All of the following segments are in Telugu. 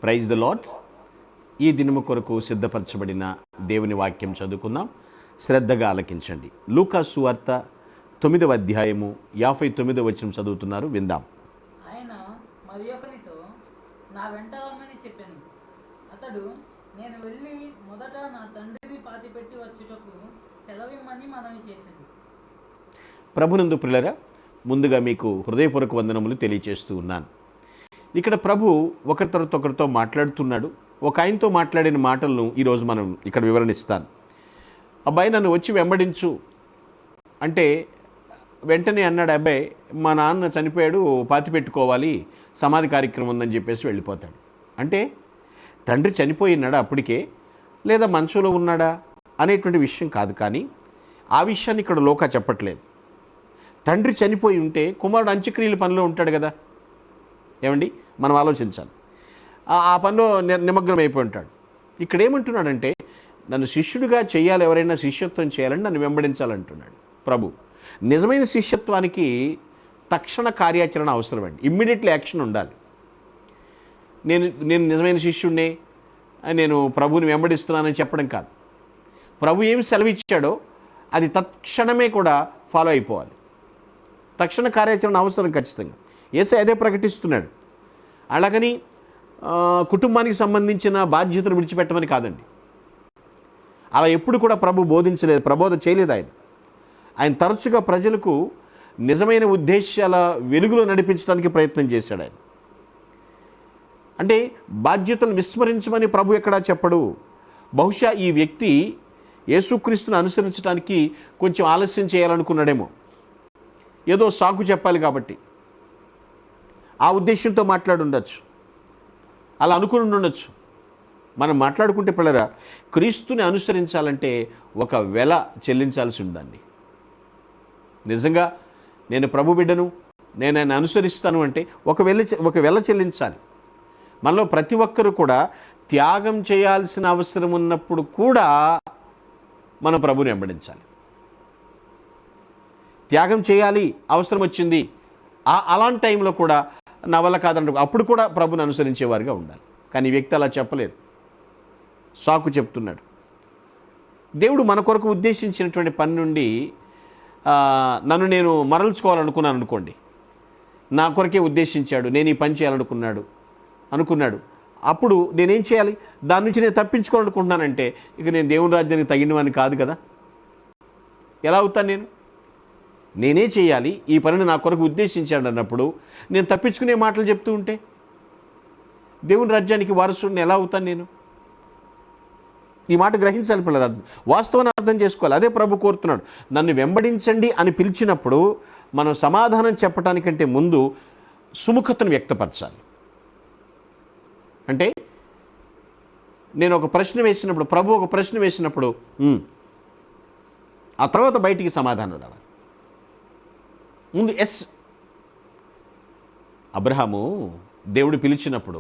Praise the lord. ఈ దినము కొరకు సిద్ధపరచబడిన దేవుని వాక్యం చదువుకుందాం. శ్రద్ధగా ఆలకించండి. లూకా సువార్త 9వ అధ్యాయము 59వ వచనం చదువుతున్నారు, విందాం. ఆయన మరి ఒకనితో నా వెంట రమ్మని చెప్పాను. అతడు నేను వెళ్ళి మొదట నా తండ్రిని పాతిపెట్టి వచ్చుటకు సెలవిమ్మని మనవి చేసింది. ప్రభునందు ప్రియులారా, ముందుగా మీకు హృదయపూర్వక వందనములు తెలియచేస్తూ ఉన్నాను. ఇక్కడ ప్రభు ఒకరి తర్వాత ఒకరితో మాట్లాడుతున్నాడు. ఒక ఆయనతో మాట్లాడిన మాటలను ఈరోజు మనం ఇక్కడ వివరణిస్తాను. అబ్బాయి నన్ను వచ్చి వెంబడించు అంటే వెంటనే అన్నాడు, అబ్బాయి మా నాన్న చనిపోయాడు, పాతి పెట్టుకోవాలి, సమాధి కార్యక్రమం ఉందని చెప్పేసి వెళ్ళిపోతాడు. అంటే తండ్రి చనిపోయినాడా అప్పటికే, లేదా మనసులో ఉన్నాడా అనేటువంటి విషయం కాదు. కానీ ఆ విషయాన్ని ఇక్కడ లోకా చెప్పట్లేదు. తండ్రి చనిపోయి ఉంటే కుమారుడు అంత్యక్రియల పనిలో ఉంటాడు కదా. ఏమండి, మనం ఆలోచించాలి. ఆ పనిలో నిమగ్నం అయిపోయి ఉంటాడు. ఇక్కడ ఏమంటున్నాడంటే, నన్ను శిష్యుడిగా చేయాలి, ఎవరైనా శిష్యత్వం చేయాలని నన్ను వెంబడించాలంటున్నాడు ప్రభు. నిజమైన శిష్యత్వానికి తక్షణ కార్యాచరణ అవసరం అండి. ఇమ్మీడియట్లీ యాక్షన్ ఉండాలి. నేను నిజమైన శిష్యుడినే, నేను ప్రభువుని వెంబడిస్తున్నానని చెప్పడం కాదు. ప్రభు ఏమి సెలవిచ్చాడో అది తక్షణమే కూడా ఫాలో అయిపోవాలి. తక్షణ కార్యాచరణ అవసరం ఖచ్చితంగా. యేసు అదే ప్రకటిస్తున్నాడు. అలాగని కుటుంబానికి సంబంధించిన బాధ్యతలు విడిచిపెట్టమని కాదండి. అలా ఎప్పుడు కూడా ప్రభు బోధించలేదు, ప్రబోధ చేయలేదు. ఆయన తరచుగా ప్రజలకు నిజమైన ఉద్దేశాల వెలుగులో నడిపించడానికి ప్రయత్నం చేశాడు. ఆయన అంటే బాధ్యతలు విస్మరించమని ప్రభు ఎక్కడా చెప్పడు. బహుశా ఈ వ్యక్తి యేసుక్రీస్తును అనుసరించడానికి కొంచెం ఆలస్యం చేయాలనుకున్నాడేమో, ఏదో సాకు చెప్పాలి కాబట్టి ఆ ఉద్దేశంతో మాట్లాడుండొచ్చు, అలా అనుకుని ఉండొచ్చు. మనం మాట్లాడుకుంటే పిల్లరా, క్రీస్తుని అనుసరించాలంటే ఒక వెల చెల్లించాల్సి ఉందండి. నిజంగా నేను ప్రభు బిడ్డను, నేను ఆయన అనుసరిస్తాను అంటే ఒక వెల చెల్లించాలి. మనలో ప్రతి ఒక్కరూ కూడా త్యాగం చేయాల్సిన అవసరం ఉన్నప్పుడు కూడా మనం ప్రభుని వెంబడించాలి. త్యాగం చేయాలి, అవసరం వచ్చింది, అలాంటి టైంలో కూడా నా వల్ల కాదంటే అప్పుడు కూడా ప్రభుని అనుసరించేవారుగా ఉండాలి. కానీ ఈ వ్యక్తి అలా చెప్పలేదు, సాకు చెప్తున్నాడు. దేవుడు మన కొరకు ఉద్దేశించినటువంటి పని నుండి నన్ను నేను మరల్చుకోవాలనుకున్నాను అనుకోండి, నా కొరకే ఉద్దేశించాడు, నేను ఈ పని చేయాలనుకున్నాడు. అప్పుడు నేనేం చేయాలి? దాని నుంచి నేను తప్పించుకోవాలనుకుంటున్నానంటే ఇక నేను దేవుని రాజ్యానికి తగినవాని కాదు కదా. ఎలా అవుతాను? నేనే చేయాలి, ఈ పనిని నా కొరకు ఉద్దేశించాడు అన్నప్పుడు నేను తప్పించుకునే మాటలు చెప్తూ ఉంటే దేవుని రాజ్యానికి వారసుడిని ఎలా అవుతాను నేను? ఈ మాట గ్రహించాలి పిల్లలు, వాస్తవాన్ని అర్థం చేసుకోవాలి. అదే ప్రభు కోరుతున్నాడు. నన్ను వెంబడించండి అని పిలిచినప్పుడు మనం సమాధానం చెప్పడానికంటే ముందు సుముఖతను వ్యక్తపరచాలి. అంటే నేను ఒక ప్రశ్న వేసినప్పుడు, ప్రభు ఒక ప్రశ్న వేసినప్పుడు ఆ తర్వాత బయటికి సమాధానం రావాలి. ముందు ఎస్. అబ్రహాము దేవుడు పిలిచినప్పుడు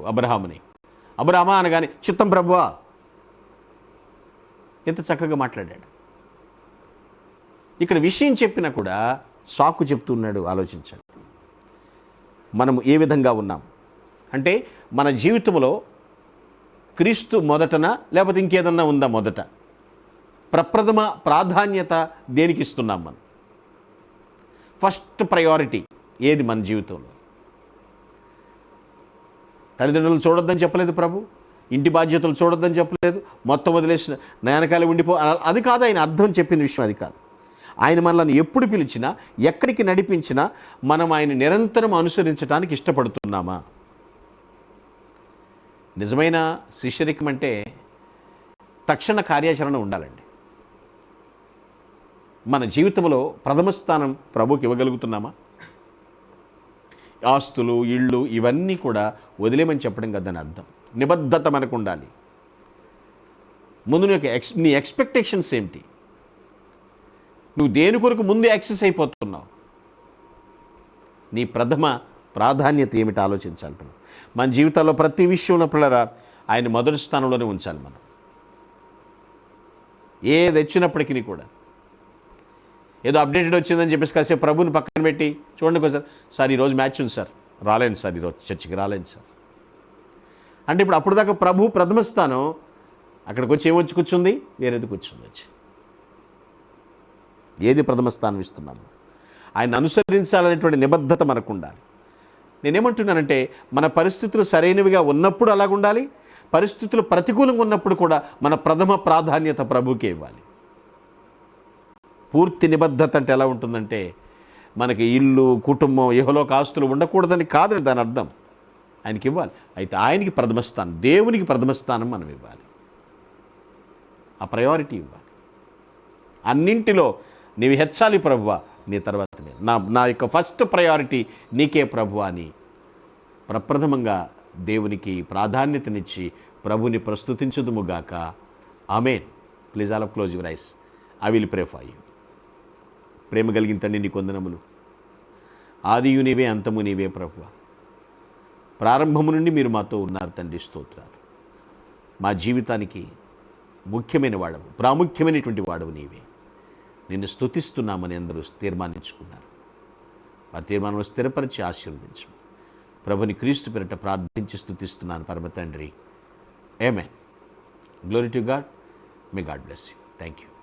అబ్రహామా అనగానే చిత్తం ప్రభువా, ఎంత చక్కగా మాట్లాడాడు. ఇక్కడ విషయం చెప్పినా కూడా సాకు చెప్తున్నాడు. ఆలోచించండి, మనము ఏ విధంగా ఉన్నాం అంటే మన జీవితంలో క్రీస్తు మొదటనా లేకపోతే ఇంకేదన్నా ఉందా? మొదట ప్రప్రథమ ప్రాధాన్యత దేనికి ఇస్తున్నాం? మనం ఫస్ట్ ప్రయారిటీ ఏది మన జీవితంలో? తల్లిదండ్రులు చూడొద్దని చెప్పలేదు ప్రభు, ఇంటి బాధ్యతలు చూడొద్దని చెప్పలేదు, మొత్తం వదిలేసిన నయనకాయలు ఉండిపో, అది కాదు ఆయన అర్థం చెప్పిన విషయం. అది కాదు. ఆయన మనల్ని ఎప్పుడు పిలిచినా, ఎక్కడికి నడిపించినా మనం ఆయన నిరంతరం అనుసరించడానికి ఇష్టపడుతున్నామా? నిజమైన శిష్యరికం అంటే తక్షణ కార్యాచరణ ఉండాలండి. మన జీవితంలో ప్రథమ స్థానం ప్రభుకి ఇవ్వగలుగుతున్నామా? ఆస్తులు, ఇళ్ళు ఇవన్నీ కూడా వదిలేమని చెప్పడం కదని అర్థం. నిబద్ధత మనకు ఉండాలి. ముందు నీ ఎక్స్పెక్టేషన్స్ ఏంటి? నువ్వు దేని కొరకు ముందు యాక్సెస్ అయిపోతున్నావు? నీ ప్రథమ ప్రాధాన్యత ఏమిటి ఆలోచించాలి. మన జీవితాల్లో ప్రతి విషయంలో పిల్లరా ఆయన మొదటి స్థానంలోనే ఉంచాలి మనం. ఏది వచ్చినప్పటికీ కూడా ఏదో అప్డేటెడ్ వచ్చిందని చెప్పేసి కాసేపు ప్రభుని పక్కన పెట్టి చూడండి ఒకసారి, సార్ ఈరోజు మ్యాచ్ ఉంది సార్, రాలేను సార్, ఈరోజు చర్చికి రాలేను సార్ అంటే ఇప్పుడు అప్పుడు దాకా ప్రభు ప్రథమ స్థానం, అక్కడికి వచ్చి ఏమొచ్చి కూర్చుంది, వేరేది కూర్చుంది వచ్చి. ఏది ప్రథమ స్థానం ఇస్తున్నాము? ఆయన అనుసరించాలనేటువంటి నిబద్ధత మనకు ఉండాలి. నేనేమంటున్నానంటే మన పరిస్థితులు సరైనవిగా ఉన్నప్పుడు అలాగుండాలి, పరిస్థితులు ప్రతికూలంగా ఉన్నప్పుడు కూడా మన ప్రథమ ప్రాధాన్యత ప్రభుకే ఇవ్వాలి. పూర్తి నిబద్ధత అంటే ఎలా ఉంటుందంటే మనకి ఇల్లు, కుటుంబం, ఇహలోక ఆస్తులు ఉండకూడదని కాదని దాని అర్థం. ఆయనకి ఇవ్వాలి. అయితే ఆయనకి ప్రథమ స్థానం, దేవునికి ప్రథమ స్థానం మనం ఇవ్వాలి. ఆ ప్రయారిటీ ఇవ్వాలి. అన్నింటిలో నీవు హెచ్చాలి ప్రభువా, నీ తర్వాత నేను, నా యొక్క ఫస్ట్ ప్రయారిటీ నీకే ప్రభువా అని ప్రప్రథమంగా దేవునికి ప్రాధాన్యతనిచ్చి ప్రభుని ప్రస్తుతించుదుముగాక. ఆమేన్. Please all of close your eyes. I will pray for you. ప్రేమ కలిగిన తండ్రి నీ కొందనములు. ఆదియు నీవే, అంతము నీవే ప్రభువా. ప్రారంభము నుండి మీరు మాతో ఉన్నారు తండ్రి, స్తోత్రాలు. మా జీవితానికి ముఖ్యమైన వాడవు, ప్రాముఖ్యమైనటువంటి వాడవు నీవే. నిన్ను స్తుతిస్తున్నామని అందరూ తీర్మానించుకున్నారు. ఆ తీర్మానంలో స్థిరపరిచి ఆశీర్వదించు. ప్రభుని క్రీస్తు పేరిట ప్రార్థించి స్తుతిస్తున్నాను పరమ తండ్రి. ఆమేన్. Glory to God. May God bless you. Thank you.